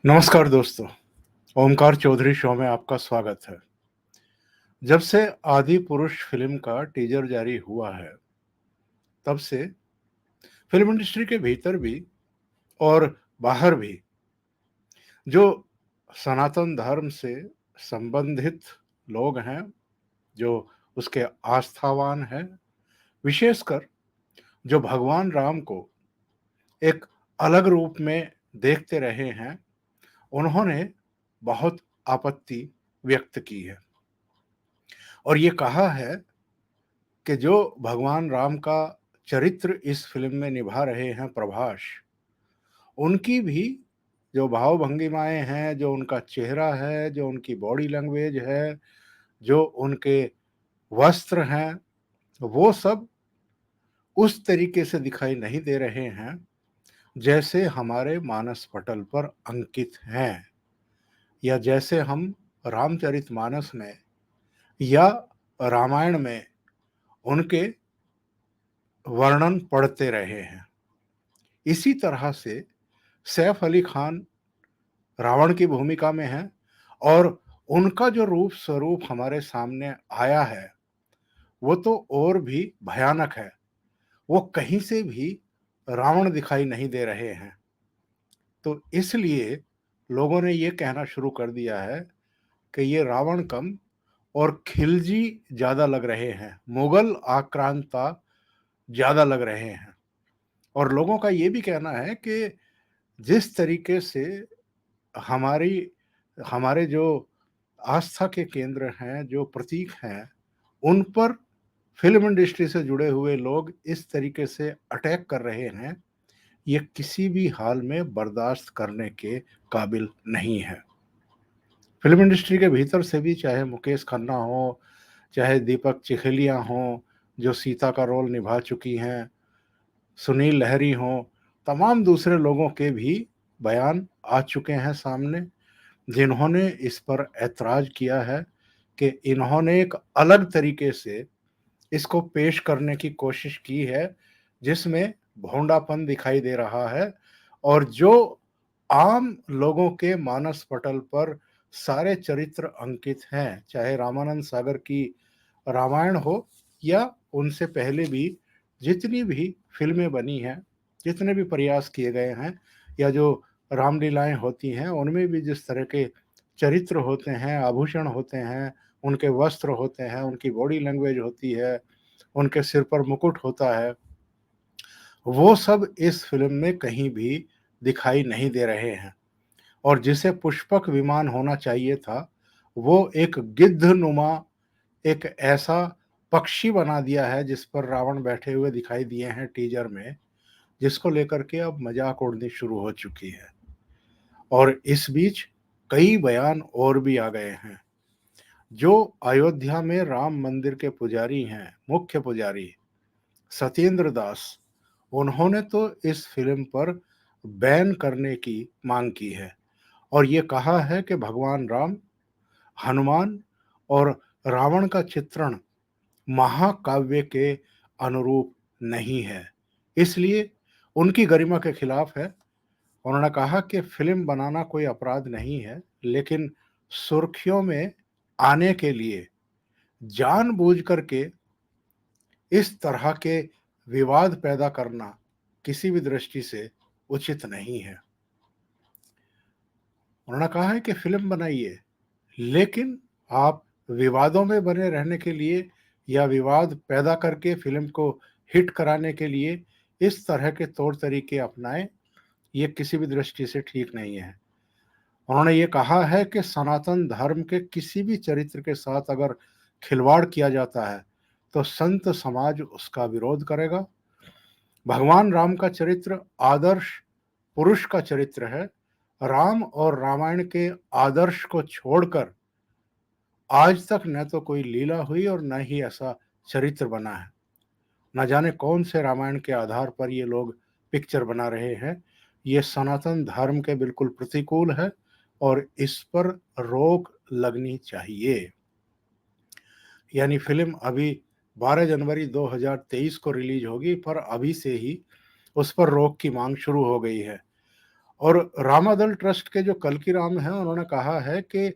नमस्कार दोस्तों, ओमकार चौधरी शो में आपका स्वागत है। जब से आदि पुरुष फ़िल्म का टीज़र जारी हुआ है, तब से फ़िल्म इंडस्ट्री के भीतर भी और बाहर भी जो सनातन धर्म से संबंधित लोग हैं, जो उसके आस्थावान हैं, विशेषकर जो भगवान राम को एक अलग रूप में देखते रहे हैं, उन्होंने बहुत आपत्ति व्यक्त की है और ये कहा है कि जो भगवान राम का चरित्र इस फ़िल्म में निभा रहे हैं प्रभास, उनकी भी जो भाव-भंगिमाएँ हैं, जो उनका चेहरा है, जो उनकी बॉडी लैंग्वेज है, जो उनके वस्त्र हैं, वो सब उस तरीके से दिखाई नहीं दे रहे हैं, जैसे हमारे मानस पटल पर अंकित हैं या जैसे हम रामचरितमानस में या रामायण में उनके वर्णन पढ़ते रहे हैं। इसी तरह से सैफ अली खान रावण की भूमिका में हैं और उनका जो रूप स्वरूप हमारे सामने आया है, वो तो और भी भयानक है। वो कहीं से भी रावण दिखाई नहीं दे रहे हैं। तो इसलिए लोगों ने ये कहना शुरू कर दिया है कि ये रावण कम और खिलजी ज़्यादा लग रहे हैं, मुगल आक्रांता ज़्यादा लग रहे हैं। और लोगों का ये भी कहना है कि जिस तरीके से हमारी हमारे जो आस्था के केंद्र हैं, जो प्रतीक हैं, उन पर फ़िल्म इंडस्ट्री से जुड़े हुए लोग इस तरीके से अटैक कर रहे हैं, ये किसी भी हाल में बर्दाश्त करने के काबिल नहीं है। फ़िल्म इंडस्ट्री के भीतर से भी चाहे मुकेश खन्ना हो, चाहे दीपक चिखलिया हों, जो सीता का रोल निभा चुकी हैं, सुनील लहरी हों, तमाम दूसरे लोगों के भी बयान आ चुके हैं सामने, जिन्होंने इस पर ऐतराज़ किया है कि इन्होंने एक अलग तरीके से इसको पेश करने की कोशिश की है, जिसमें भोंडापन दिखाई दे रहा है और जो आम लोगों के मानस पटल पर सारे चरित्र अंकित हैं, चाहे रामानंद सागर की रामायण हो या उनसे पहले भी जितनी भी फ़िल्में बनी हैं, जितने भी प्रयास किए गए हैं या जो रामलीलाएँ होती हैं, उनमें भी जिस तरह के चरित्र होते हैं, आभूषण होते हैं, उनके वस्त्र होते हैं, उनकी बॉडी लैंग्वेज होती है, उनके सिर पर मुकुट होता है, वो सब इस फ़िल्म में कहीं भी दिखाई नहीं दे रहे हैं और जिसे पुष्पक विमान होना चाहिए था, वो एक गिद्धनुमा एक ऐसा पक्षी बना दिया है जिस पर रावण बैठे हुए दिखाई दिए हैं टीज़र में, जिसको लेकर के अब मज़ाक उड़नी शुरू हो चुकी है। और इस बीच कई बयान और भी आ गए हैं। जो अयोध्या में राम मंदिर के पुजारी हैं, मुख्य पुजारी सत्येंद्र दास, उन्होंने तो इस फ़िल्म पर बैन करने की माँग की है और ये कहा है कि भगवान राम, हनुमान और रावण का चित्रण महाकाव्य के अनुरूप नहीं है। इसलिए उनकी गरिमा के खिलाफ है। उन्होंने कहा कि फ़िल्म बनाना कोई अपराध नहीं है, लेकिन सुर्खियों में आने के लिए जानबूझ कर के इस तरह के विवाद पैदा करना किसी भी दृष्टि से उचित नहीं है। उन्होंने कहा है कि फ़िल्म बनाइए, लेकिन आप विवादों में बने रहने के लिए या विवाद पैदा करके फ़िल्म को हिट कराने के लिए इस तरह के तौर तरीके अपनाएँ, ये किसी भी दृष्टि से ठीक नहीं है। उन्होंने ये कहा है कि सनातन धर्म के किसी भी चरित्र के साथ अगर खिलवाड़ किया जाता है, तो संत समाज उसका विरोध करेगा। भगवान राम का चरित्र आदर्श पुरुष का चरित्र है। राम और रामायण के आदर्श को छोड़कर आज तक न तो कोई लीला हुई और न ही ऐसा चरित्र बना है। न जाने कौन से रामायण के आधार पर ये लोग पिक्चर बना रहे हैं। ये सनातन धर्म के बिल्कुल प्रतिकूल है और इस पर रोक लगनी चाहिए। यानी फ़िल्म अभी 12 जनवरी 2023 को रिलीज़ होगी, पर अभी से ही उस पर रोक की माँग शुरू हो गई है और रामादल ट्रस्ट के जो कल्की राम हैं, उन्होंने कहा है कि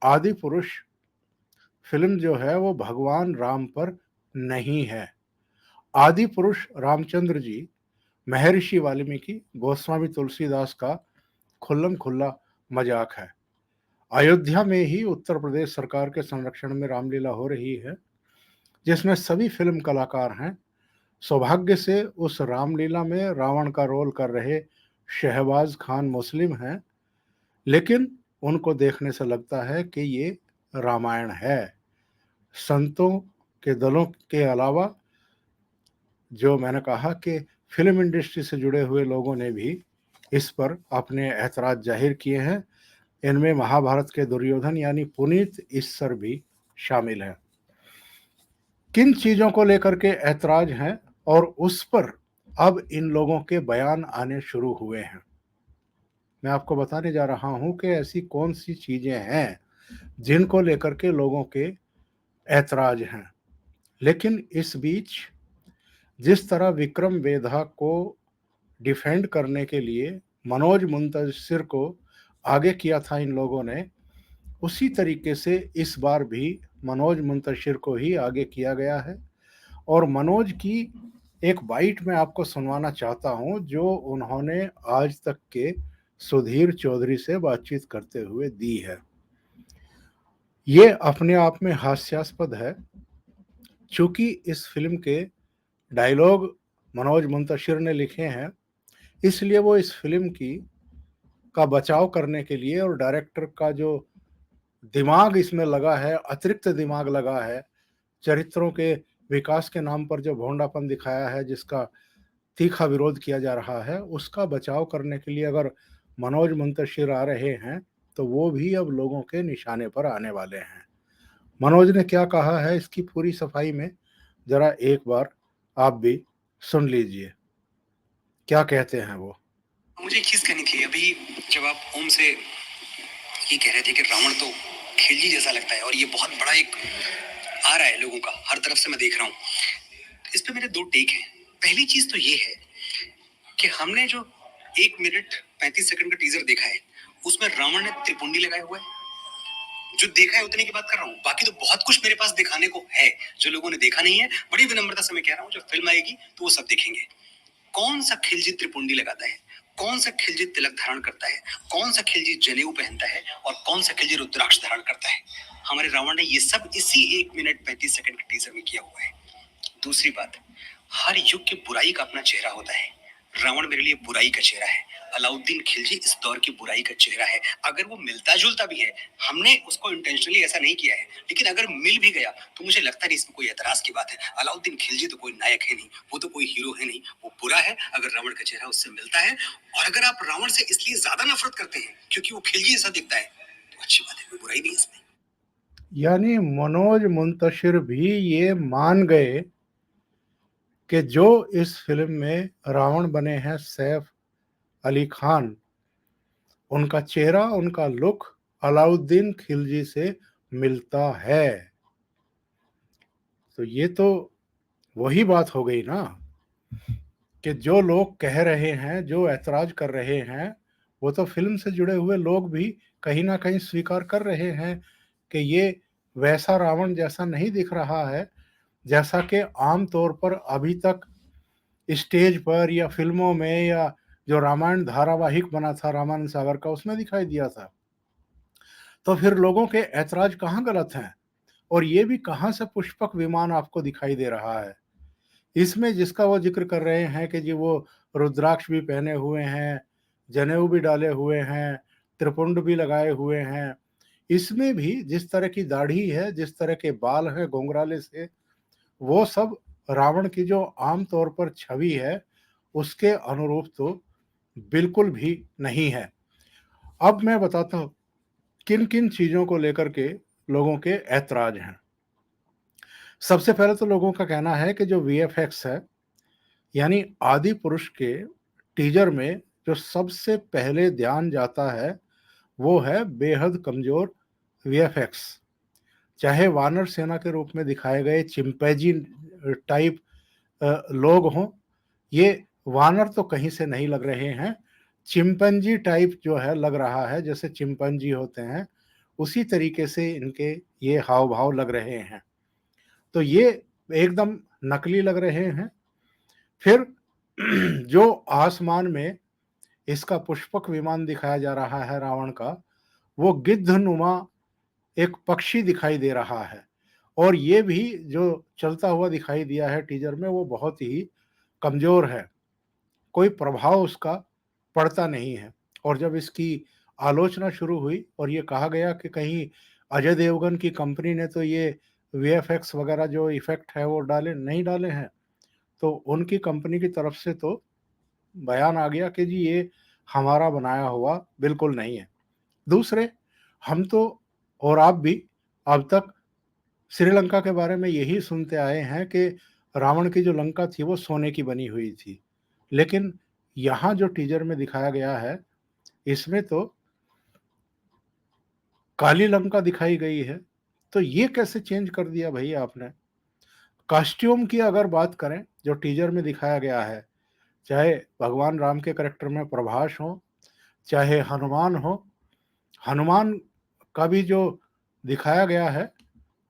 आदि पुरुष फ़िल्म जो है वो भगवान राम पर नहीं है। आदि पुरुष रामचंद्र जी, महर्षि वाल्मीकि, गोस्वामी तुलसीदास का खुल्लम-खुल्ला मज़ाक है। अयोध्या में ही उत्तर प्रदेश सरकार के संरक्षण में रामलीला हो रही है, जिसमें सभी फ़िल्म कलाकार हैं। सौभाग्य से उस रामलीला में रावण का रोल कर रहे शहबाज खान मुस्लिम हैं, लेकिन उनको देखने से लगता है कि ये रामायण है। संतों के दलों के अलावा जो मैंने कहा कि फ़िल्म इंडस्ट्री से जुड़े हुए लोगों ने भी इस पर अपने ऐतराज़ ज़ाहिर किए हैं। इनमें महाभारत के दुर्योधन यानी पुनीत इस्सर भी शामिल हैं। किन चीज़ों को लेकर के ऐतराज़ हैं और उस पर अब इन लोगों के बयान आने शुरू हुए हैं। मैं आपको बताने जा रहा हूं कि ऐसी कौन-सी चीज़ें हैं, जिनको लेकर के लोगों के ऐतराज़ हैं। लेकिन इस बीच जिस तरह विक्रम वेधा को डिफेंड करने के लिए मनोज मुंतशिर को आगे किया था इन लोगों ने, उसी तरीके से इस बार भी मनोज मुंतशिर को ही आगे किया गया है। और मनोज की एक बाइट मैं आपको सुनवाना चाहता हूं, जो उन्होंने आज तक के सुधीर चौधरी से बातचीत करते हुए दी है। ये अपने आप में हास्यास्पद है, चूंकि इस फिल्म के डायलॉग मनोज मुंतशिर ने लिखे हैं, इसलिए वो इस फिल्म की का बचाव करने के लिए और डायरेक्टर का जो दिमाग इसमें लगा है, अतिरिक्त दिमाग लगा है, चरित्रों के विकास के नाम पर जो भोंडापन दिखाया है, जिसका तीखा विरोध किया जा रहा है, उसका बचाव करने के लिए अगर मनोज मुंतशिर आ रहे हैं, तो वो भी अब लोगों के निशाने पर आने वाले हैं। मनोज ने क्या कहा है इसकी पूरी सफाई में जरा एक बार आप भी सुन लीजिए, क्या कहते हैं वो। मुझे एक चीज कहनी थी अभी, जब आप ओम से ये कह रहे थे कि रावण तो खिलजी जैसा लगता है, और ये बहुत बड़ा एक आ रहा है लोगों का, हर तरफ से मैं देख रहा हूँ। इस पे मेरे दो टेक हैं। पहली चीज तो ये है कि हमने जो 1 मिनट 35 सेकंड का टीजर देखा है, उसमें रावण ने त्रिपुंडी लगाए हुआ है। जो देखा है उतने की बात कर रहा हूँ, बाकी तो बहुत कुछ मेरे पास दिखाने को है जो लोगों ने देखा नहीं है। बड़ी विनम्रता से मैं कह रहा हूँ, जब फिल्म आएगी तो वो सब देखेंगे। कौन सा खिलजी त्रिपुंडी लगाता है, कौन सा खिलजी तिलक धारण करता है, कौन सा खिलजी जनेऊ पहनता है, और कौन सा खिलजी रुद्राक्ष धारण करता है। हमारे रावण ने ये सब इसी 1 मिनट 35 सेकंड के टीजर में किया हुआ है। दूसरी बात, हर युग की बुराई का अपना चेहरा होता है। रावण मेरे लिए बुराई का चेहरा है, अलाउद्दीन खिलजी इस दौर की बुराई का चेहरा है। अगर वो मिलता जुलता भी है, हमने उसको इंटेंशनली ऐसा नहीं किया है, लेकिन अगर मिल भी गया तो मुझे लगता नहीं इसमें कोई एतराज की बात है। अलाउद्दीन खिलजी तो कोई नायक है नहीं, वो तो कोई हीरो है नहीं, वो बुरा है। अगर रावण का चेहरा उससे मिलता है, और अगर आप रावण से इसलिए ज्यादा नफरत करते हैं क्योंकि वो खिलजी जैसा दिखता है, तो अच्छी बात है, कोई बुराई नहीं इसमें। यानी मनोज मुंतशिर भी ये मान गए कि जो इस फिल्म में रावण बने हैं सैफ अली खान, उनका चेहरा, उनका लुक अलाउद्दीन खिलजी से मिलता है। तो ये तो वही बात हो गई ना, कि जो लोग कह रहे हैं, जो ऐतराज कर रहे हैं, वो तो फिल्म से जुड़े हुए लोग भी कहीं ना कहीं स्वीकार कर रहे हैं कि ये वैसा रावण जैसा नहीं दिख रहा है, जैसा कि आम तौर पर अभी तक स्टेज पर या फिल्मों में या जो रामायण धारावाहिक बना था रामानंद सागर का, उसमें दिखाई दिया था। तो फिर लोगों के ऐतराज कहाँ गलत हैं? और ये भी कहाँ से पुष्पक विमान आपको दिखाई दे रहा है? इसमें जिसका वो ज़िक्र कर रहे हैं कि जी वो रुद्राक्ष भी पहने हुए हैं, जनेऊ भी डाले हुए हैं, त्रिपुंड भी लगाए हुए हैं। इसमें भी जिस तरह की दाढ़ी है, जिस तरह के बाल हैं घुंघराले से, वो सब रावण की जो आम तौर पर छवि है, उसके अनुरूप तो बिल्कुल भी नहीं है। अब मैं बताता हूँ किन-किन चीज़ों को लेकर के लोगों के ऐतराज़ हैं। सबसे पहले तो लोगों का कहना है कि जो वीएफएक्स है, यानी आदि पुरुष के टीज़र में जो सबसे पहले ध्यान जाता है, वो है बेहद कमज़ोर वीएफएक्स। चाहे वानर सेना के रूप में दिखाए गए चिंपैंजी टाइप लोग हों, ये वानर तो कहीं से नहीं लग रहे हैं। चिंपैंजी टाइप जो है लग रहा है, जैसे चिंपैंजी होते हैं, उसी तरीके से इनके ये हाव-भाव लग रहे हैं। तो ये एकदम नकली लग रहे हैं। फिर जो आसमान में इसका पुष्पक विमान दिखाया जा रहा है रावण का, वो गिद्धनुमा एक पक्षी दिखाई दे रहा है और ये भी जो चलता हुआ दिखाई दिया है टीज़र में, वो बहुत ही कमज़ोर है। कोई प्रभाव उसका पड़ता नहीं है। और जब इसकी आलोचना शुरू हुई और ये कहा गया कि कहीं अजय देवगन की कंपनी ने तो ये वीएफएक्स वगैरह जो इफ़ेक्ट है वो नहीं डाले हैं, तो उनकी कंपनी की तरफ से तो बयान आ गया कि जी ये हमारा बनाया हुआ बिल्कुल नहीं है। दूसरे, हम तो और आप भी अब तक श्रीलंका के बारे में यही सुनते आए हैं कि रावण की जो लंका थी वो सोने की बनी हुई थी। लेकिन यहाँ जो टीज़र में दिखाया गया है, इसमें तो काली लंका दिखाई गई है। तो ये कैसे चेंज कर दिया भई आपने? कॉस्ट्यूम की अगर बात करें, जो टीज़र में दिखाया गया है, चाहे भगवान राम के कैरेक्टर में प्रभास हो, चाहे हनुमान हो, हनुमान का भी जो दिखाया गया है,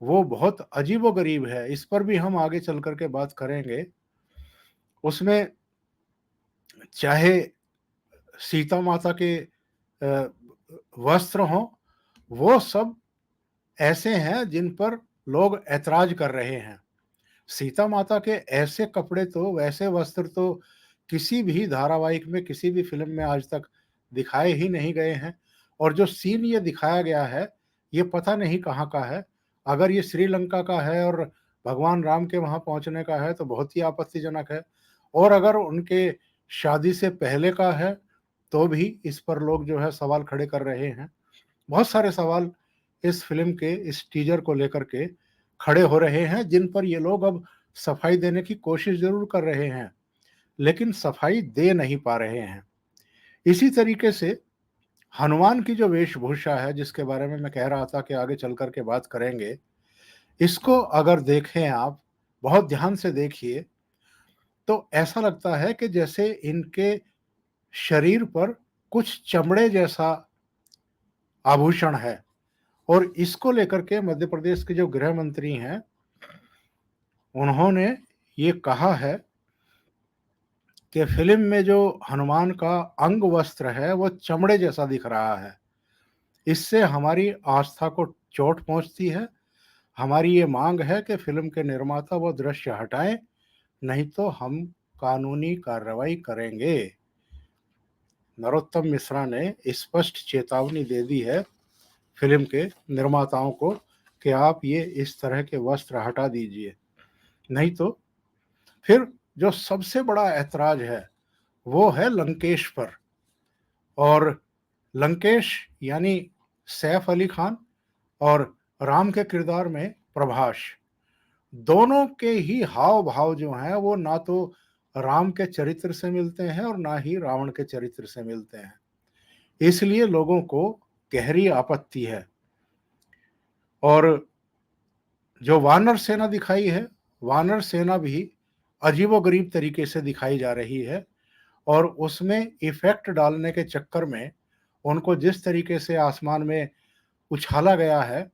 वो बहुत अजीबो-गरीब है। इस पर भी हम आगे चल कर के बात करेंगे। उसमें चाहे सीता माता के वस्त्र हों, वो सब ऐसे हैं जिन पर लोग ऐतराज़ कर रहे हैं। सीता माता के ऐसे कपड़े तो, वैसे वस्त्र तो किसी भी धारावाहिक में, किसी भी फ़िल्म में आज तक दिखाए ही नहीं गए हैं। और जो सीन ये दिखाया गया है, ये पता नहीं कहाँ का है। अगर ये श्रीलंका का है और भगवान राम के वहाँ पहुँचने का है, तो बहुत ही आपत्तिजनक है। और अगर उनके शादी से पहले का है, तो भी इस पर लोग जो है सवाल खड़े कर रहे हैं। बहुत सारे सवाल इस फ़िल्म के, इस टीज़र को लेकर के खड़े हो रहे हैं, जिन पर ये लोग अब सफाई देने की कोशिश ज़रूर कर रहे हैं, लेकिन सफाई दे नहीं पा रहे हैं। इसी तरीके से हनुमान की जो वेशभूषा है, जिसके बारे में मैं कह रहा था कि आगे चल कर के बात करेंगे, इसको अगर देखें आप, बहुत ध्यान से देखिए, तो ऐसा लगता है कि जैसे इनके शरीर पर कुछ चमड़े जैसा आभूषण है। और इसको लेकर के मध्य प्रदेश के जो गृह मंत्री हैं, उन्होंने ये कहा है कि फ़िल्म में जो हनुमान का अंग वस्त्र है, वो चमड़े जैसा दिख रहा है। इससे हमारी आस्था को चोट पहुँचती है। हमारी ये माँग है कि फ़िल्म के निर्माता वो दृश्य हटाएँ, नहीं तो हम कानूनी कार्रवाई करेंगे। नरोत्तम मिश्रा ने स्पष्ट चेतावनी दे दी है फ़िल्म के निर्माताओं को कि आप ये इस तरह के वस्त्र हटा दीजिए। नहीं तो फिर जो सबसे बड़ा ऐतराज़ है, वो है लंकेश पर। और लंकेश यानी सैफ अली खान और राम के किरदार में प्रभास, दोनों के ही हाव-भाव जो हैं, वो ना तो राम के चरित्र से मिलते हैं और ना ही रावण के चरित्र से मिलते हैं। इसलिए लोगों को गहरी आपत्ति है। और जो वानर सेना दिखाई है, वानर सेना भी अजीबो-गरीब तरीके से दिखाई जा रही है। और उसमें इफ़ेक्ट डालने के चक्कर में उनको जिस तरीके से आसमान में उछाला गया है,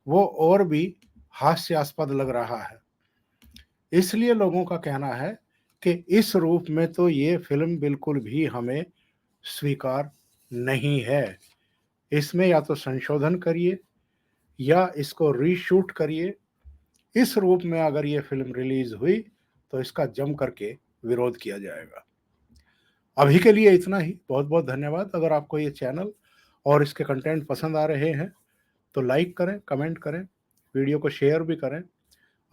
वो और भी हास्यास्पद लग रहा है। इसलिए लोगों का कहना है कि इस रूप में तो ये फ़िल्म बिल्कुल भी हमें स्वीकार नहीं है। इसमें या तो संशोधन करिए या इसको रीशूट करिए। इस रूप में अगर ये फ़िल्म रिलीज़ हुई, तो इसका जम करके विरोध किया जाएगा। अभी के लिए इतना ही। बहुत-बहुत धन्यवाद। अगर आपको ये चैनल और इसके कंटेंट पसंद आ रहे हैं, तो लाइक करें, कमेंट करें, वीडियो को शेयर भी करें।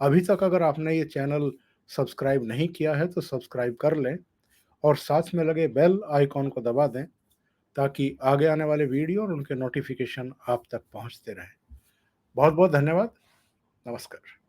अभी तक अगर आपने ये चैनल सब्सक्राइब नहीं किया है, तो सब्सक्राइब कर लें और साथ में लगे बेल आइकॉन को दबा दें, ताकि आगे आने वाले वीडियो और उनके नोटिफ़िकेशन आप तक पहुँचते रहें। बहुत-बहुत धन्यवाद। नमस्कार।